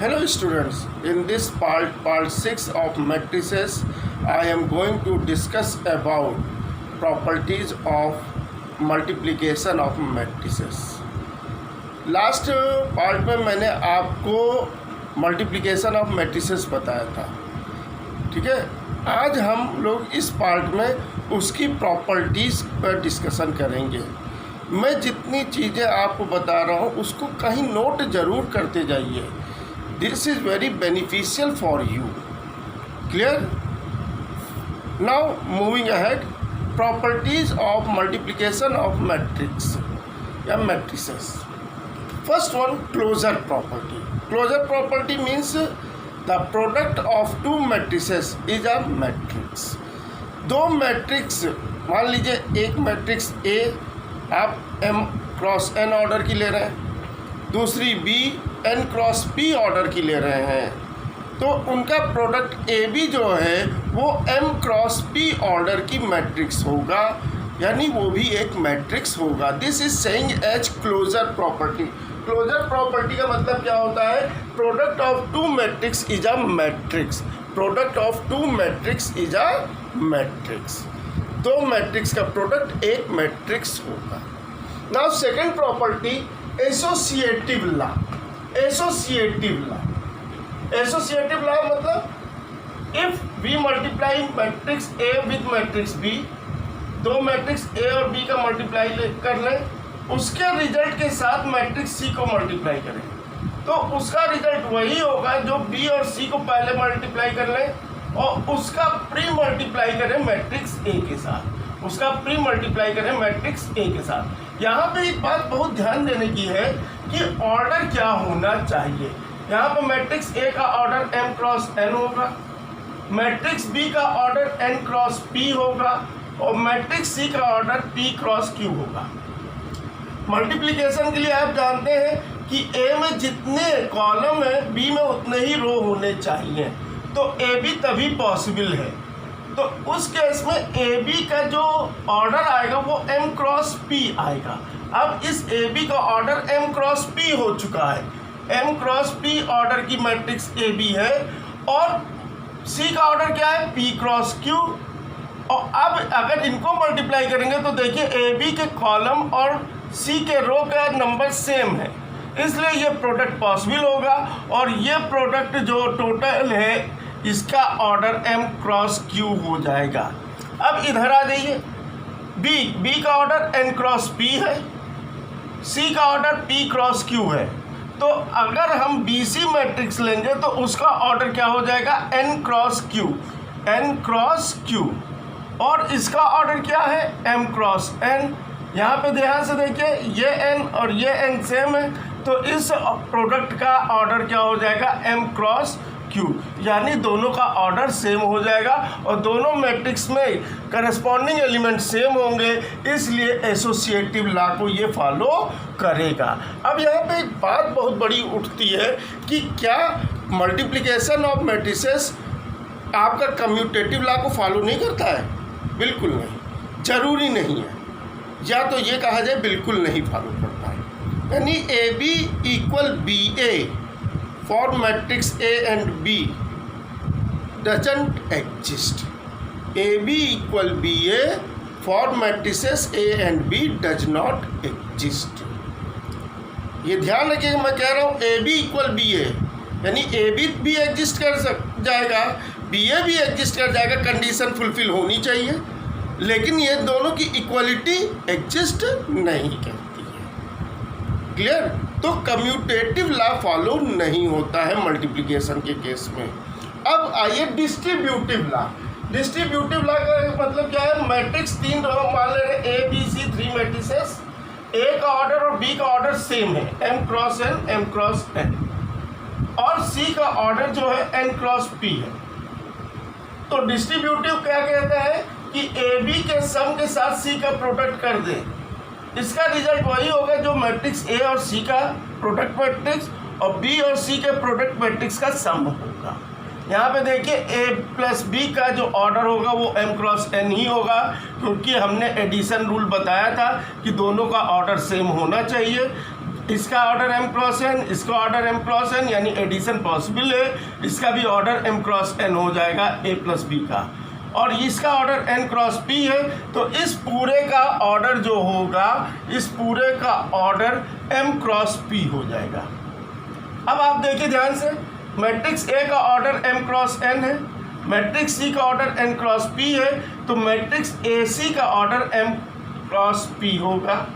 Hello students, in this part 6 of matrices, I am going to discuss about properties of multiplication of matrices. Last part में मैंने आपको multiplication of matrices बताया था, ठीक है। आज हम लोग इस पार्ट में उसकी प्रॉपर्टीज़ पर डिस्कशन करेंगे। मैं जितनी चीज़ें आपको बता रहा हूँ उसको कहीं नोट ज़रूर करते जाइए। This is very beneficial for you. Clear? Now moving ahead, properties of multiplication of matrix या matrices. First one, closure property. Closure property means the product of two matrices is a matrix. दो matrix, मान लीजिए एक matrix A आप M cross N order की ले रहे हैं, दूसरी B N cross P order की ले रहे हैं, तो उनका प्रोडक्ट AB जो है वो M क्रॉस P ऑर्डर की मैट्रिक्स होगा, यानी वो भी एक मैट्रिक्स होगा। This is saying as closure property. Closure property का मतलब क्या होता है? Product of two matrix is a matrix. Product of two matrix is a matrix. दो मैट्रिक्स का प्रोडक्ट एक मैट्रिक्स होगा। Now second property, associative law. Associative law, associative law मतलब if we multiply matrix A with matrix B, दो matrix A और B का multiply कर लें, उसके रिजल्ट के साथ मैट्रिक्स सी को मल्टीप्लाई करें, तो उसका रिजल्ट वही होगा जो बी और सी को पहले मल्टीप्लाई कर लें और उसका प्री मल्टीप्लाई करें मैट्रिक्स ए के साथ। उसका प्री मल्टीप्लाई करें मैट्रिक्स ए के साथ। यहाँ पे एक बात बहुत ध्यान देने की है कि ऑर्डर क्या होना चाहिए। यहाँ पे मैट्रिक्स ए का ऑर्डर एम क्रॉस एन होगा, मैट्रिक्स बी का ऑर्डर एन क्रॉस पी होगा और मैट्रिक्स सी का ऑर्डर पी क्रॉस क्यू होगा। मल्टीप्लिकेशन के लिए आप जानते हैं कि ए में जितने कॉलम है बी में उतने ही रो होने चाहिए, तो ए बी तभी पॉसिबल है। तो उस केस में ए बी का जो ऑर्डर आएगा वो एम क्रॉस पी आएगा। अब इस ए बी का ऑर्डर एम क्रॉस पी हो चुका है, एम क्रॉस पी ऑर्डर की मैट्रिक्स ए बी है और सी का ऑर्डर क्या है? P cross Q. और अब अगर इनको मल्टीप्लाई करेंगे तो देखिए ए बी के कॉलम और सी के रो का नंबर सेम है, इसलिए ये प्रोडक्ट पॉसिबल होगा और ये प्रोडक्ट जो टोटल है इसका ऑर्डर एम क्रॉस क्यू हो जाएगा। अब इधर आ जाइए, बी का ऑर्डर एन क्रॉस पी है, सी का ऑर्डर पी क्रॉस क्यू है, तो अगर हम बी सी मैट्रिक्स लेंगे तो उसका ऑर्डर क्या हो जाएगा? N cross Q, N cross Q. और इसका ऑर्डर क्या है? M cross N. यहाँ पे ध्यान से देखिए, ये एन और ये एन सेम है, तो इस प्रोडक्ट का ऑर्डर क्या हो जाएगा? एम क्रॉस क्यू, यानी दोनों का ऑर्डर सेम हो जाएगा और दोनों मैट्रिक्स में करस्पॉन्डिंग एलिमेंट सेम होंगे, इसलिए एसोसिएटिव लॉ को ये फॉलो करेगा। अब यहाँ पे एक बात बहुत बड़ी उठती है कि क्या मल्टीप्लिकेशन ऑफ मैट्रिसेस आपका कम्यूटेटिव लॉ को फॉलो नहीं करता है? बिल्कुल नहीं, जरूरी नहीं है, या तो ये कहा जाए बिल्कुल नहीं फॉलो करता है। यानी A B equal B A for matrix A and B doesn't exist. A B equal B A for matrices A and B does not exist. ये ध्यान रखिए, मैं कह रहा हूँ A B equal B A, यानी ए बी भी exist कर जाएगा, बी ए भी एग्जिस्ट कर जाएगा, कंडीशन फुलफिल होनी चाहिए, लेकिन ये दोनों की इक्वलिटी एग्जिस्ट नहीं करती है। क्लियर? तो कम्यूटेटिव लॉ फॉलो नहीं होता है मल्टीप्लिकेशन के केस में। अब आइए डिस्ट्रीब्यूटिव लॉ। डिस्ट्रीब्यूटिव लॉ का मतलब क्या है? मैट्रिक्स तीन रो मान ले रहे, A B C three matrices, A का ऑर्डर और बी का ऑर्डर सेम है, M cross N, M cross N, और सी का ऑर्डर जो है एन क्रॉस पी है। तो डिस्ट्रीब्यूटिव क्या कहते हैं कि ए बी के सम के साथ सी का प्रोडक्ट कर दे, इसका रिजल्ट वही होगा जो मैट्रिक्स ए और सी का प्रोडक्ट मैट्रिक्स और बी और सी के प्रोडक्ट मैट्रिक्स का सम होगा। यहाँ पे देखिए ए प्लस बी का जो ऑर्डर होगा वो एम क्रॉस एन ही होगा, क्योंकि हमने एडिशन रूल बताया था कि दोनों का ऑर्डर सेम होना चाहिए। इसका ऑर्डर m क्रॉस n, इसका ऑर्डर m क्रॉस n, यानी एडिशन पॉसिबल है। इसका भी ऑर्डर m क्रॉस n हो जाएगा a प्लस बी का, और इसका ऑर्डर n क्रॉस p है, तो इस पूरे का ऑर्डर जो होगा, इस पूरे का ऑर्डर m क्रॉस p हो जाएगा। अब आप देखिए ध्यान से, मैट्रिक्स A का ऑर्डर m क्रॉस n है, मैट्रिक्स C का ऑर्डर n क्रॉस p है, तो मैट्रिक्स AC का ऑर्डर m क्रॉस p होगा।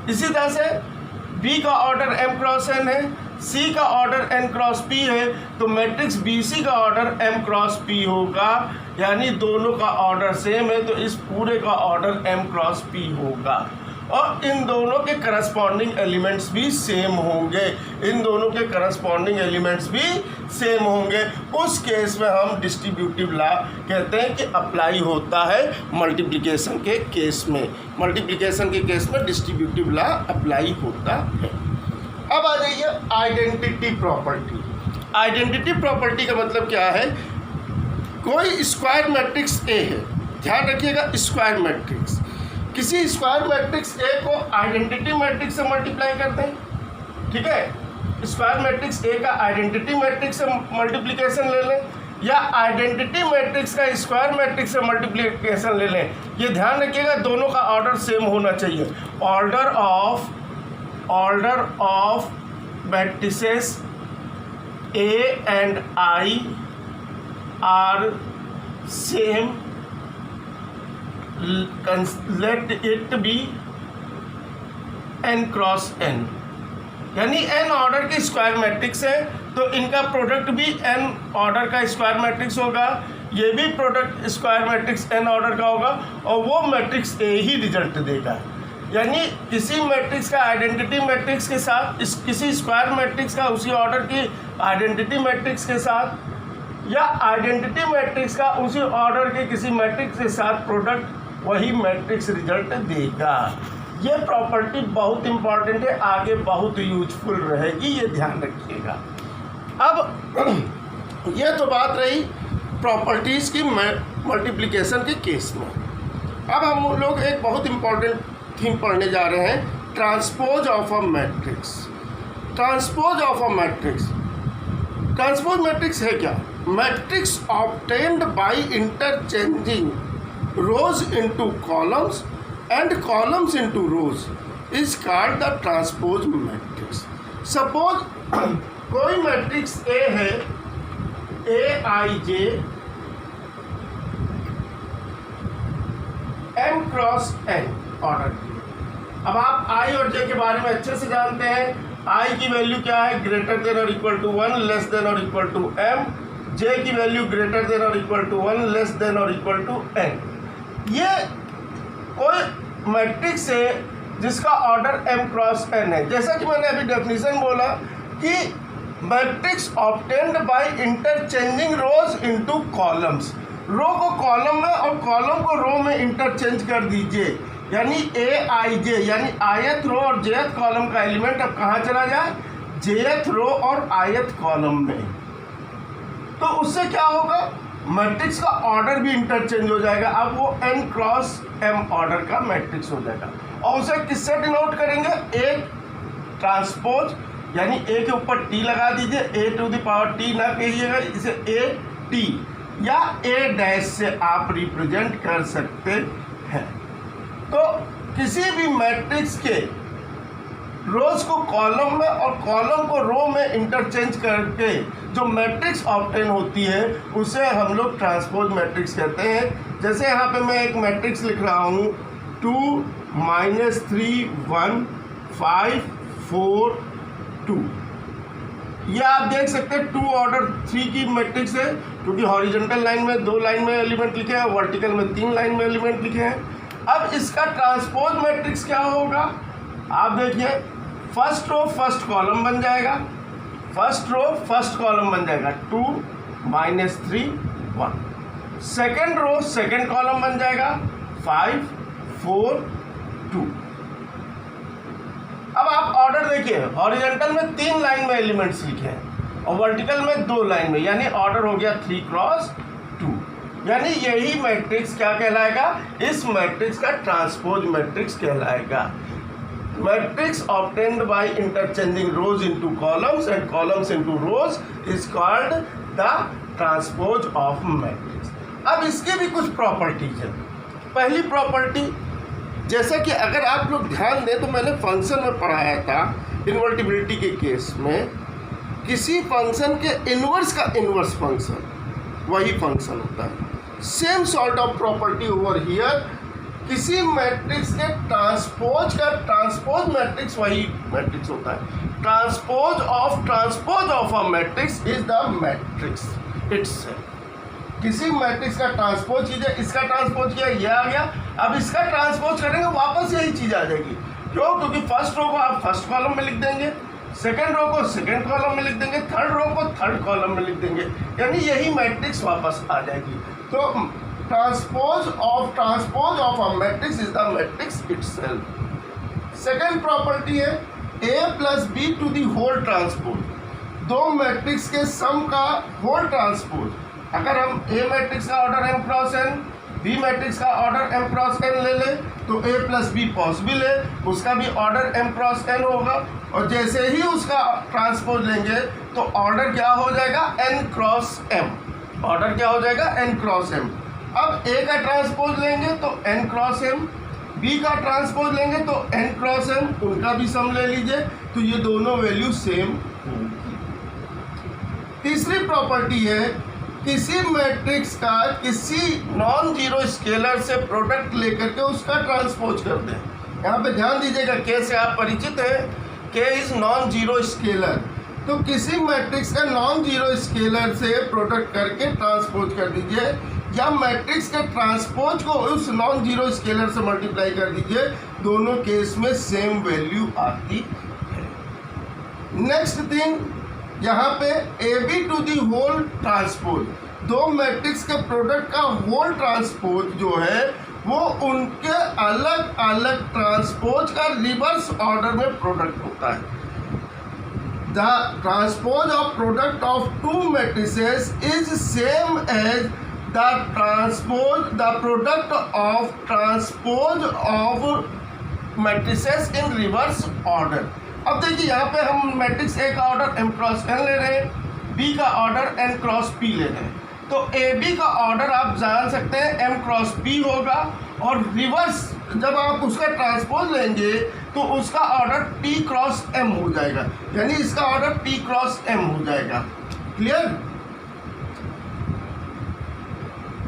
इसी तरह से B का ऑर्डर m क्रॉस n है, C का ऑर्डर n क्रॉस p है, तो मैट्रिक्स BC का ऑर्डर m क्रॉस p होगा, यानी दोनों का ऑर्डर सेम है, तो इस पूरे का ऑर्डर m क्रॉस p होगा। और इन दोनों के करस्पॉन्डिंग एलिमेंट्स भी सेम होंगे, इन दोनों के करस्पॉन्डिंग एलिमेंट्स भी सेम होंगे। उस केस में हम डिस्ट्रीब्यूटिव लॉ कहते हैं कि अप्लाई होता है मल्टीप्लिकेशन के केस में, मल्टीप्लिकेशन के केस में डिस्ट्रीब्यूटिव लॉ अप्लाई होता है। अब आ जाइए आइडेंटिटी प्रॉपर्टी। आइडेंटिटी प्रॉपर्टी का मतलब क्या है, कोई स्क्वायर मैट्रिक्स ए है, ध्यान रखिएगा स्क्वायर मैट्रिक्स, किसी स्क्वायर मैट्रिक्स ए को आइडेंटिटी मैट्रिक्स से मल्टीप्लाई करते हैं, ठीक है। स्क्वायर मैट्रिक्स ए का आइडेंटिटी मैट्रिक्स से मल्टीप्लिकेशन ले लें, या आइडेंटिटी मैट्रिक्स का स्क्वायर मैट्रिक्स से मल्टीप्लिकेशन ले लें। ये ध्यान रखिएगा दोनों का ऑर्डर सेम होना चाहिए। Order of matrices A and I R same, let it be n cross n, यानी n ऑर्डर के स्क्वायर मैट्रिक्स है, तो इनका प्रोडक्ट भी n ऑर्डर का स्क्वायर मैट्रिक्स होगा, ये भी product square matrix n order का होगा, और वो मैट्रिक्स A ही रिजल्ट देगा। यानी किसी मैट्रिक्स का आइडेंटिटी मैट्रिक्स के साथ, किसी स्क्वायर मैट्रिक्स का उसी ऑर्डर की आइडेंटिटी मैट्रिक्स के साथ, या आइडेंटिटी मैट्रिक्स का उसी ऑर्डर के किसी मैट्रिक्स के साथ प्रोडक्ट वही मैट्रिक्स रिजल्ट देगा। ये प्रॉपर्टी बहुत इंपॉर्टेंट है, आगे बहुत यूजफुल रहेगी, ये ध्यान रखिएगा। अब ये तो बात रही प्रॉपर्टीज़ की मल्टीप्लिकेशन के केस में। अब हम लोग एक बहुत इंपॉर्टेंट थिंग पढ़ने जा रहे हैं, transpose of a matrix. Transpose of a matrix, transpose matrix है क्या? Matrix obtained by interchanging rows into columns and columns into rows is called the transpose matrix. Suppose कोई मैट्रिक्स A है, Aij m cross n order की। अब आप I और J के बारे में अच्छे से जानते हैं। I की वैल्यू क्या है, ग्रेटर देन और इक्वल टू 1, लेस देन और इक्वल टू m। J की वैल्यू ग्रेटर देन और इक्वल टू 1, लेस देन और इक्वल टू n। ये कोई मैट्रिक्स है जिसका ऑर्डर m क्रॉस n है। जैसा कि मैंने अभी डेफिनेशन बोला कि matrix obtained by interchanging rows into columns, row को कॉलम में और कॉलम को रो में इंटरचेंज कर दीजिए, यानी Aij यानी आयत रो और jth कॉलम का एलिमेंट अब कहाँ चला जाए, jth रो और ith कॉलम में। तो उससे क्या होगा, मैट्रिक्स का ऑर्डर भी इंटरचेंज हो जाएगा। अब वो n क्रॉस m ऑर्डर का मैट्रिक्स हो जाएगा, और उसे किससे डिनोट करेंगे, एक ट्रांसपोज, यानी a के ऊपर t लगा दीजिए, a to the power t ना कहिएगा, इसे a t या a डैश से आप रिप्रेजेंट कर सकते हैं। तो किसी भी मैट्रिक्स के रोज को कॉलम में और कॉलम को रो में इंटरचेंज करके जो मैट्रिक्स ऑब्टेन होती है उसे हम लोग ट्रांसपोज मैट्रिक्स कहते हैं। जैसे यहाँ पे मैं एक मैट्रिक्स लिख रहा हूँ 2 -3 1 5 4 2। ये आप देख सकते हैं 2 ऑर्डर 3 की मैट्रिक्स है, क्योंकि हॉरिजॉन्टल लाइन में 2 लाइन में एलिमेंट लिखे हैं, वर्टिकल में 3 लाइन में एलिमेंट लिखे हैं। अब इसका ट्रांसपोज मैट्रिक्स क्या होगा, आप देखिए, फर्स्ट रो फर्स्ट कॉलम बन जाएगा, फर्स्ट रो फर्स्ट कॉलम बन जाएगा 2 -3 1। सेकेंड रो सेकेंड कॉलम बन जाएगा 5 4 2। अब आप ऑर्डर देखिए, हॉरिजॉन्टल में 3 लाइन में एलिमेंट्स लिखे हैं और वर्टिकल में 2 लाइन में, यानी ऑर्डर हो गया 3 क्रॉस 2। यानी यही मैट्रिक्स क्या कहलाएगा, इस मैट्रिक्स का ट्रांसपोज मैट्रिक्स कहलाएगा। matrix obtained by interchanging rows into columns and columns into rows is called the transpose of matrix. अब इसके भी कुछ प्रॉपर्टीज हैं. पहली प्रॉपर्टी, जैसा कि अगर आप लोग ध्यान दें तो मैंने फंक्शन में पढ़ाया था इन्वर्टिबिलिटी के केस में, किसी फंक्शन के इन्वर्स का इन्वर्स फंक्शन वही फंक्शन होता है. Same sort of property over here, किसी मैट्रिक्स के ट्रांसपोज का ट्रांसपोज मैट्रिक्स वही मैट्रिक्स होता है. Transpose of a matrix is the matrix itself. किसी मैट्रिक्स का ट्रांसपोज कीजिए, इसका ट्रांसपोज किया, ये आ गया. अब इसका ट्रांसपोज करेंगे वापस यही चीज़ आ जाएगी. क्यों? क्योंकि फर्स्ट रो को आप फर्स्ट कॉलम में लिख देंगे, सेकेंड रो को सेकेंड कॉलम में लिख देंगे, थर्ड रो को थर्ड कॉलम में लिख देंगे, यानी यही मैट्रिक्स वापस आ जाएगी. तो transpose of a matrix is the matrix itself. Second property है a plus B to the whole transpose. दो मैट्रिक्स के सम का होल ट्रांसपोज. अगर हम a मैट्रिक्स का order m cross n, b matrix का ऑर्डर m क्रॉस n ले ले तो a प्लस बी पॉसिबल है, उसका भी ऑर्डर m क्रॉस n होगा. और जैसे ही उसका ट्रांसपोज लेंगे तो ऑर्डर क्या हो जाएगा? n cross m. ऑर्डर क्या हो जाएगा? n cross m. अब a का ट्रांसपोज लेंगे तो n क्रॉस m, b का ट्रांसपोज लेंगे तो n क्रॉस m, उनका भी सम ले लीजिए तो ये दोनों वैल्यू सेम होगी. तीसरी प्रॉपर्टी है, किसी मैट्रिक्स का किसी नॉन जीरो स्केलर से प्रोडक्ट लेकर के उसका ट्रांसपोज कर दें. यहाँ पे ध्यान दीजिएगा, के से आप परिचित हैं, के इज नॉन जीरो स्केलर. तो किसी मैट्रिक्स का नॉन जीरो स्केलर से प्रोडक्ट करके ट्रांसपोज कर दीजिए, या मैट्रिक्स के ट्रांसपोज को उस नॉन जीरो स्केलर से मल्टीप्लाई कर दीजिए. दोनों केस में सेम वैल्यू आती है. नेक्स्ट थिंग, यहाँ पे A B to the whole transpose. दो मैट्रिक्स के प्रोडक्ट का होल ट्रांसपोज जो है वो उनके अलग अलग ट्रांसपोज का रिवर्स ऑर्डर में प्रोडक्ट होता है. The transpose of product of two matrices is same as the product of transpose of matrices in reverse order. अब देखिए यहाँ पे हम मैट्रिक्स ए का ऑर्डर m क्रॉस n ले रहे हैं, b का ऑर्डर n क्रॉस p ले रहे हैं. तो ए बी का ऑर्डर आप जान सकते हैं m क्रॉस p होगा, और रिवर्स जब आप उसका ट्रांसपोज लेंगे तो उसका ऑर्डर p क्रॉस m हो जाएगा, यानी इसका ऑर्डर p क्रॉस m हो जाएगा. क्लियर?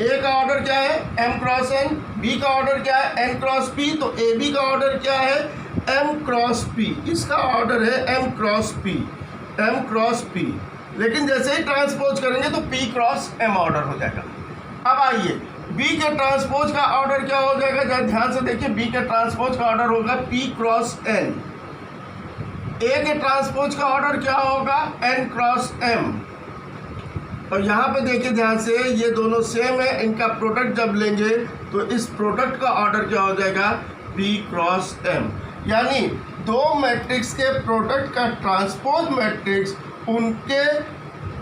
ए का ऑर्डर क्या है? m cross n. b का ऑर्डर क्या है? n cross p. तो ए बी का ऑर्डर क्या है? m cross p. इसका ऑर्डर है m क्रॉस p. लेकिन जैसे ही ट्रांसपोज करेंगे तो p क्रॉस m ऑर्डर हो जाएगा. अब आइए b के ट्रांसपोज का ऑर्डर क्या हो जाएगा? जरा ध्यान से देखिए, b के ट्रांसपोज का ऑर्डर होगा p क्रॉस n. a के ट्रांसपोज का ऑर्डर क्या होगा? n cross m. और यहाँ पे देखिए ध्यान से, ये दोनों सेम है, इनका प्रोडक्ट जब लेंगे तो इस प्रोडक्ट का ऑर्डर क्या हो जाएगा? p cross m. यानी दो मैट्रिक्स के प्रोडक्ट का ट्रांसपोज मैट्रिक्स उनके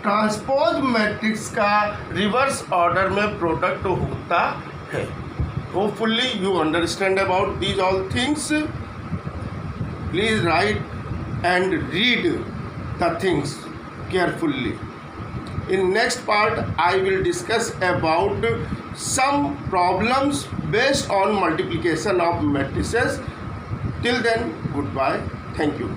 ट्रांसपोज मैट्रिक्स का रिवर्स ऑर्डर में प्रोडक्ट होता है. Hopefully you understand about these all things. Please right and read the things carefully. In next part, I will discuss about some problems based on multiplication of matrices. Till then, goodbye. Thank you.